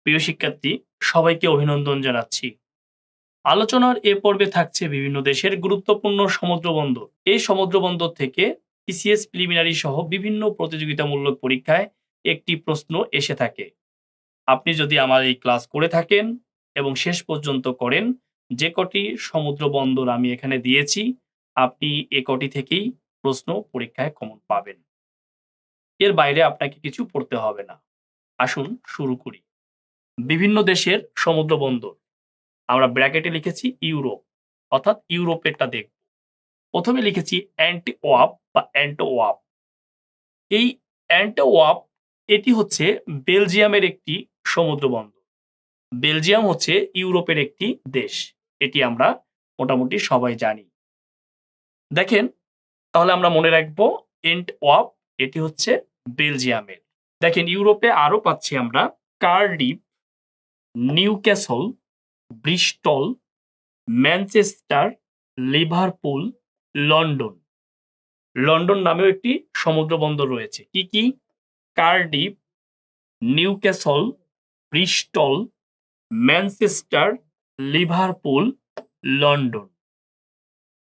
প্রিয় শিক্ষার্থী, সবাইকে অভিনন্দন জানাচ্ছি। আলোচনার এ পর্বে থাকছে বিভিন্ন দেশের গুরুত্বপূর্ণ সমুদ্র বন্দর। এই সমুদ্র বন্দর থেকে BCS প্রিলিমিনারি সহ বিভিন্ন প্রতিযোগিতামূলক পরীক্ষায় একটি প্রশ্ন এসে থাকে। আপনি যদি আমার এই ক্লাস করে থাকেন এবং শেষ পর্যন্ত করেন, যে কটি সমুদ্র বন্দর আমি এখানে দিয়েছি, আপনি এ কটি থেকেই প্রশ্ন পরীক্ষায় কমন পাবেন। এর বাইরে আপনাকে কিছু পড়তে হবে না। আসুন শুরু করি। বিভিন্ন দেশের সমুদ্র বন্দর আমরা ব্র্যাকেটে লিখেছি ইউরোপ, অর্থাৎ ইউরোপেরটা দেখব। প্রথমে লিখেছি অ্যান্টিওয়াপ বা অ্যান্টোওয়াপ। এই অ্যান্টোওয়াপ এটি হচ্ছে বেলজিয়ামের একটি সমুদ্র বন্দর। বেলজিয়াম হচ্ছে ইউরোপের একটি দেশ, এটি আমরা মোটামুটি সবাই জানি। দেখেন, তাহলে আমরা মনে রাখবো অ্যান্টওয়াপ এটি হচ্ছে বেলজিয়ামের। দেখেন, ইউরোপে আরো পাচ্ছি আমরা Cardiff, Newcastle, Bristol, Manchester, Liverpool, London. London নামেও একটি সমুদ্র বন্দর রয়েছে। কি কি? Cardiff, Newcastle, Bristol, Manchester, Liverpool, London.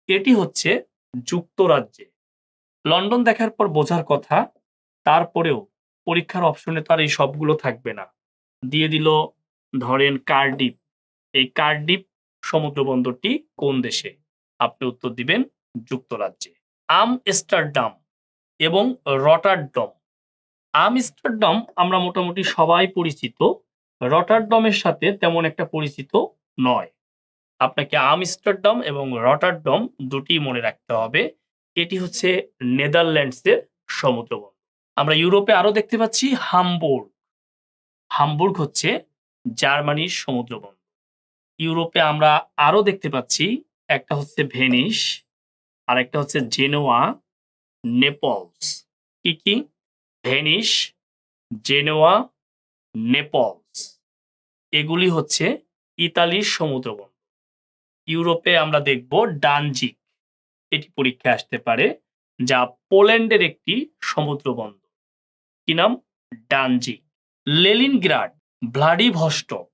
এটি হচ্ছে যুক্তরাজ্যে। লন্ডন দেখার পর বোঝার কথা, তারপরেও পরীক্ষার অপশনে তো আর এই সবগুলো থাকবে না। দিয়ে দিল ধরেন কার্ডিফ। এই কার্ডিফ সমুদ্র বন্দরটি কোন দেশে? আপনি উত্তর দিবেন যুক্তরাজ্যে। আমস্টারডাম এবং রটারডম। আমস্টারডাম আমরা মোটামুটি সবাই পরিচিত, রটারডমের সাথে তেমন একটা পরিচিত নয়। আপনাকে আমস্টারডাম এবং রটারডম দুটি মনে রাখতে হবে। এটি হচ্ছে নেদারল্যান্ডসের সমুদ্র বন্দর। আমরা ইউরোপে আরো দেখতে পাচ্ছি হামবুর্গ। হামবুর্গ হচ্ছে জার্মানির সমুদ্র বন্দর। ইউরোপে আমরা আরো দেখতে পাচ্ছি, একটা হচ্ছে ভেনিস, আর একটা হচ্ছে জেনোয়া, নেপলস। কি কি? Venice, Genoa, Naples. এগুলি হচ্ছে ইতালির সমুদ্র বন্দর। ইউরোপে আমরা দেখব ডানজিক, এটি পরীক্ষায় আসতে পারে, যা পোল্যান্ডের একটি সমুদ্র বন্দর। কি নাম? ডানজিক। Leningrad, Vladivostok.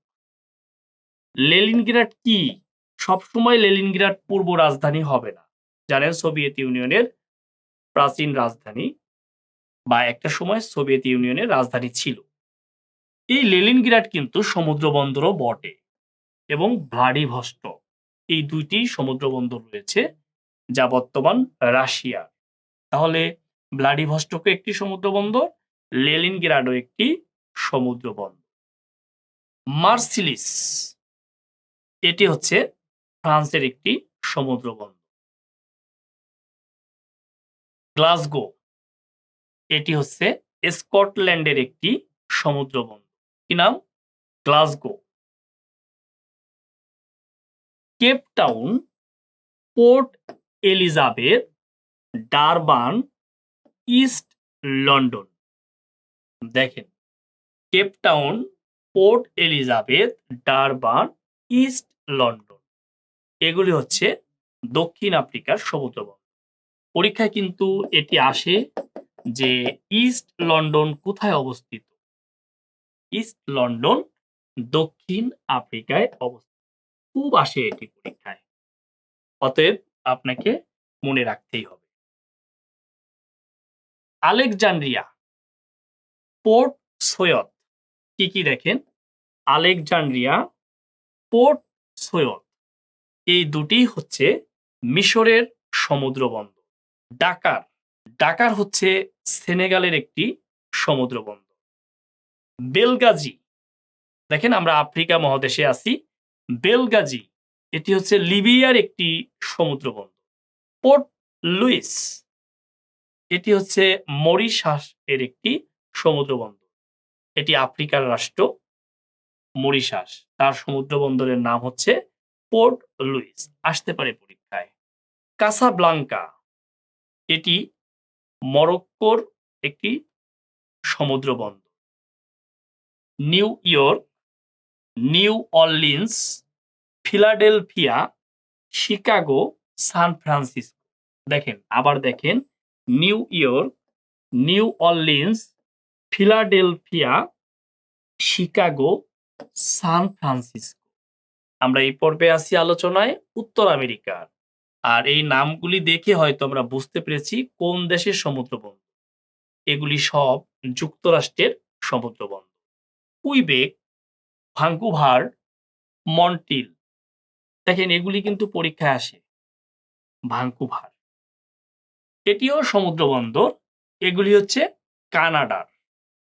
লেনিনগ্রাড কি? সবসময় লেনিনগ্রাড পূর্ব রাজধানী হবে না। জানেন, সোভিয়েত ইউনিয়নের প্রাচীন রাজধানী, বা একটা সময় সোভিয়েত ইউনিয়নের রাজধানী ছিল। এই লেনিনগ্রাড কিন্তু সমুদ্র বন্দরও বটে, এবং ভ্লাদিভস্টক, এই দুইটি সমুদ্র বন্দর রয়েছে যা বর্তমান রাশিয়া। তাহলে ভ্লাদিভস্টকও একটি সমুদ্র বন্দর, লেনিনগ্রাডও একটি সমুদ্র বন্দর। মার্সিলিস, এটি হচ্ছে ফ্রান্সের একটি সমুদ্র বন্দর। গ্লাসগো, এটি হচ্ছে স্কটল্যান্ডের একটি সমুদ্র বন্দর। কি নাম? Glasgow. Cape Town, Port Elizabeth, Durban, East London. দেখেন, Cape Town, Port Elizabeth, Durban, East London, এগুলি হচ্ছে দক্ষিণ আফ্রিকার সমুদ্র বন্দর। পরীক্ষায় কিন্তু এটি আসে যে ইস্ট লন্ডন কোথায় অবস্থিত? ইস্ট লন্ডন দক্ষিণ আফ্রিকায় অবস্থিত। খুব আসে এটি পরীক্ষায়, অতএব আপনাকে মনে রাখতেই হবে। Alexandria, port Syed. কি কি? দেখেন, আলেকজান্দ্রিয়া, পোর্ট সৈয়দ, এই দুটি হচ্ছে মিশরের সমুদ্র বন্দর। ডাকার, ডাকার হচ্ছে সেনেগালের একটি সমুদ্র বন্দর। বেলগাজি, দেখেন আমরা আফ্রিকা মহাদেশে আছি। বেলগাজি, এটি হচ্ছে লিবিয়ার একটি সমুদ্র বন্দর। পোর্ট লুইস, এটি হচ্ছে মরিশাস এর একটি সমুদ্র বন্দর। এটি আফ্রিকার রাষ্ট্র মরিশাস, তার সমুদ্র বন্দরের নাম হচ্ছে পোর্ট লুইস। আসতে পারে পরীক্ষায়। কাসাব্লাঙ্কা, এটি মরক্কোর একটি সমুদ্র বন্দর। New York, New Orleans, Philadelphia, Chicago, San Francisco. দেখেন, আবার দেখেন, New York, New Orleans, Philadelphia, Chicago, San Francisco. আমরা এই পর্বে আছি আলোচনায় উত্তর আমেরিকার। আর এই নামগুলি দেখে হয়তো আমরা বুঝতে পেরেছি কোন দেশের সমুদ্র বন্দর। এগুলি সব যুক্তরাষ্ট্রের সমুদ্র বন্দর। কুইবেক, ভাঙ্কুভার, মন্ট্রিল, দেখেন এগুলি কিন্তু পরীক্ষায় আসে। ভাঙ্কুভার এটিও সমুদ্র বন্দর। এগুলি হচ্ছে কানাডার।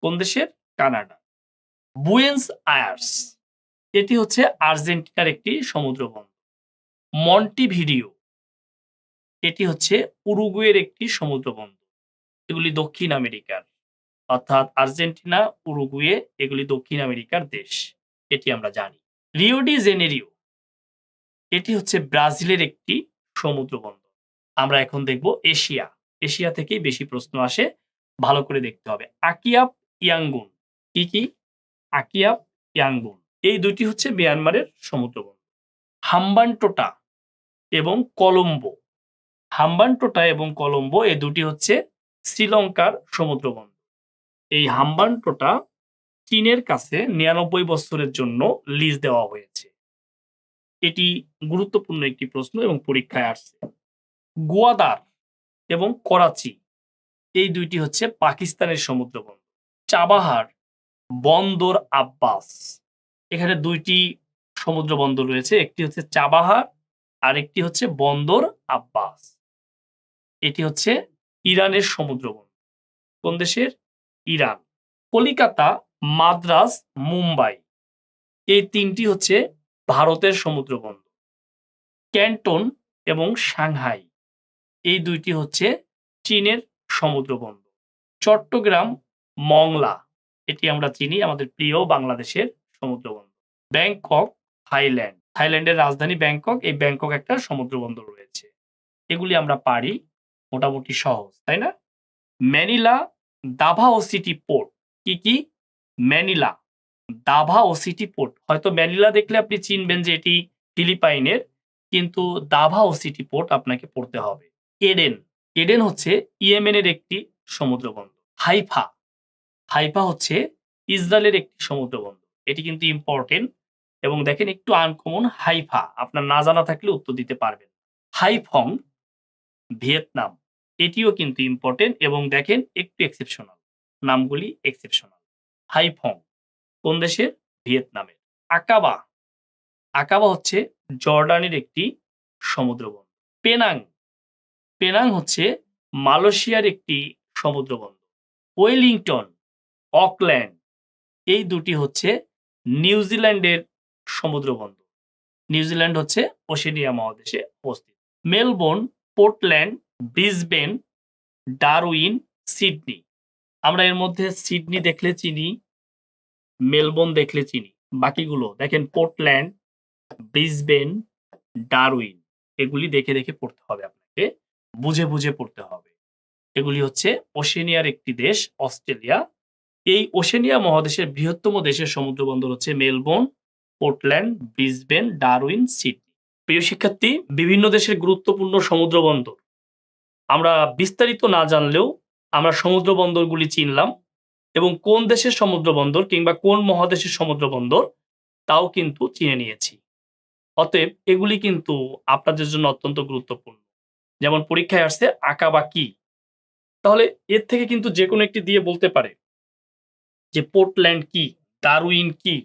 কোন দেশের? কানাডা। বুয়েন্স আয়ার্স এটি হচ্ছে আর্জেন্টিনার একটি সমুদ্র বন্দর। মন্টিভিডিও এটি হচ্ছে উরুগুয়ের একটি সমুদ্র বন্দর। এগুলি দক্ষিণ আমেরিকার, অর্থাৎ আর্জেন্টিনা, উরুগুয়ে এগুলি দক্ষিণ আমেরিকার দেশ, এটি আমরা জানি। রিও ডি জেনেরিও এটি হচ্ছে ব্রাজিলের একটি সমুদ্র বন্দর। আমরা এখন দেখব এশিয়া। এশিয়া থেকেই বেশি প্রশ্ন আসে, ভালো করে দেখতে হবে। আকিয়াপ ইয়াঙ্গুন, কি? আকিয়াপ ইয়াঙ্গুন এই দুটি হচ্ছে মিয়ানমারের সমুদ্র বন্দর। হাম্বানটোটা এবং কলম্বো, হাম্বানটোটা এবং কলম্বো এই দুটি হচ্ছে শ্রীলঙ্কার সমুদ্র বন্দর। এই হাম্বানটোটা চীনের কাছে ৯৯ বছরের জন্য লিজ দেওয়া হয়েছে। এটি গুরুত্বপূর্ণ একটি প্রশ্ন এবং পরীক্ষায় আসছে। গোয়াদার এবং করাচি এই দুইটি হচ্ছে পাকিস্তানের সমুদ্র বন্দর। চাবাহার, বন্দর আব্বাস, এখানে দুইটি সমুদ্র বন্দর রয়েছে, একটি হচ্ছে চাবাহার আর একটি হচ্ছে বন্দর আব্বাস। এটি হচ্ছে ইরানের সমুদ্র বন্দর। কোন দেশের? ইরান। কলিকাতা, মাদ্রাজ, মুম্বাই এই তিনটি হচ্ছে ভারতের সমুদ্র বন্দর। ক্যান্টন এবং সাংহাই এই দুইটি হচ্ছে চীনের সমুদ্র বন্দর। চট্টগ্রাম, মংলা এটি আমরা চিনি, আমাদের প্রিয় বাংলাদেশের সমুদ্র বন্দর। ব্যাংকক, থাইল্যান্ড, থাইল্যান্ডের রাজধানী ব্যাংকক, এই ব্যাংকক একটা সমুদ্র বন্দর রয়েছে। এগুলি আমরা পারি, মোটামুটি সহজ, তাই না? ম্যানিলা, দাভাও সিটি পোর্ট, কি? Manila, Davao city port. হয়তো ম্যানিলা দেখলে আপনি চিনবেন যে এটি ফিলিপাইনের, কিন্তু দাভাও সিটি পোর্ট আপনাকে পড়তে হবে। এডেন, এডেন হচ্ছে ইয়েমেনের একটি সমুদ্র বন্দর। হাইফা, হাইফা হচ্ছে ইসরায়েলের একটি সমুদ্র বন্দর। এটি কিন্তু ইম্পর্টেন্ট এবং দেখেন একটু আনকমন। হাইফা আপনার না জানা থাকলে উত্তর দিতে পারবেন। হাইফং, ভিয়েতনাম, এটিও কিন্তু ইম্পর্টেন্ট এবং দেখেন একটু এক্সেপশনাল, নামগুলি এক্সেপশনাল। হাইফং কোন দেশের? ভিয়েতনামের। আকাবা, আকাবা হচ্ছে জর্ডানের একটি সমুদ্র বন্দর। পেনাং, পেনাং হচ্ছে মালয়েশিয়ার একটি সমুদ্র বন্দর। ওয়েলিংটন, অকল্যান্ড এই দুটি হচ্ছে নিউজিল্যান্ডের সমুদ্র বন্দর। নিউজিল্যান্ড হচ্ছে ওশেনিয়া মহাদেশে অবস্থিত। Melbourne, Portland, Brisbane, Darwin, Sydney. আমরা এর মধ্যে সিডনি দেখলে চিনি, মেলবোর্ন দেখলে চিনি, বাকিগুলো দেখেন পোর্টল্যান্ড, ব্রিসবেন, ডারউইন এগুলি দেখে দেখে পড়তে হবে, আপনাকে বুঝে বুঝে পড়তে হবে। এগুলি হচ্ছে ওশেনিয়ার একটি দেশ, অস্ট্রেলিয়া। এই ওশেনিয়া মহাদেশের বৃহত্তম দেশের সমুদ্র বন্দর হচ্ছে Melbourne, Portland, Brisbane, Darwin, Sydney. প্রিয় শিক্ষার্থী, বিভিন্ন দেশের গুরুত্বপূর্ণ সমুদ্র বন্দর আমরা বিস্তারিত না জানলেও আমরা সমুদ্র বন্দরগুলি চিনলাম এবং কোন দেশের সমুদ্র বন্দর কিংবা কোন মহাদেশের সমুদ্র বন্দর তাও কিন্তু চিনে নিয়েছি। অতএব এগুলি কিন্তু আপনাদের জন্য অত্যন্ত গুরুত্বপূর্ণ। যেমন পরীক্ষায় আসছে আকাবা কি, তাহলে এর থেকে কিন্তু যে কোনো একটি দিয়ে বলতে পারে যে পোর্টল্যান্ড কি, ডারউইন কি।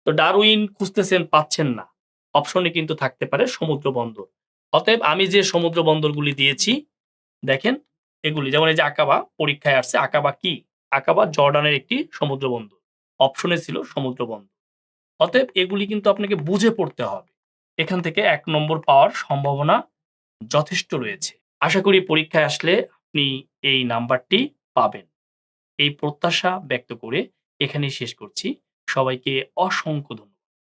তো ডারউইন খুঁজতেছেন, পাচ্ছেন না, অপশনে কিন্তু থাকতে পারে সমুদ্র বন্দর। অতএব আমি যে সমুদ্র বন্দরগুলি দিয়েছি দেখেন, এগুলি যেমন এই যে আকাবা, পরীক্ষায় আসছে আকাবা কি, আকাবা জর্ডানের একটি সমুদ্র বন্দর, অপশনে ছিল সমুদ্র বন্দর। অতএব এগুলি কিন্তু আপনাকে বুঝে পড়তে হবে, এখান থেকে ১ নম্বর পাওয়ার সম্ভাবনা যথেষ্ট রয়েছে। আশা করি পরীক্ষায় আসলে আপনি এই নাম্বারটি পাবেন, এই প্রত্যাশা ব্যক্ত করে এখানেই শেষ করছি। সবাইকে অসংখ্য ধন্যবাদ।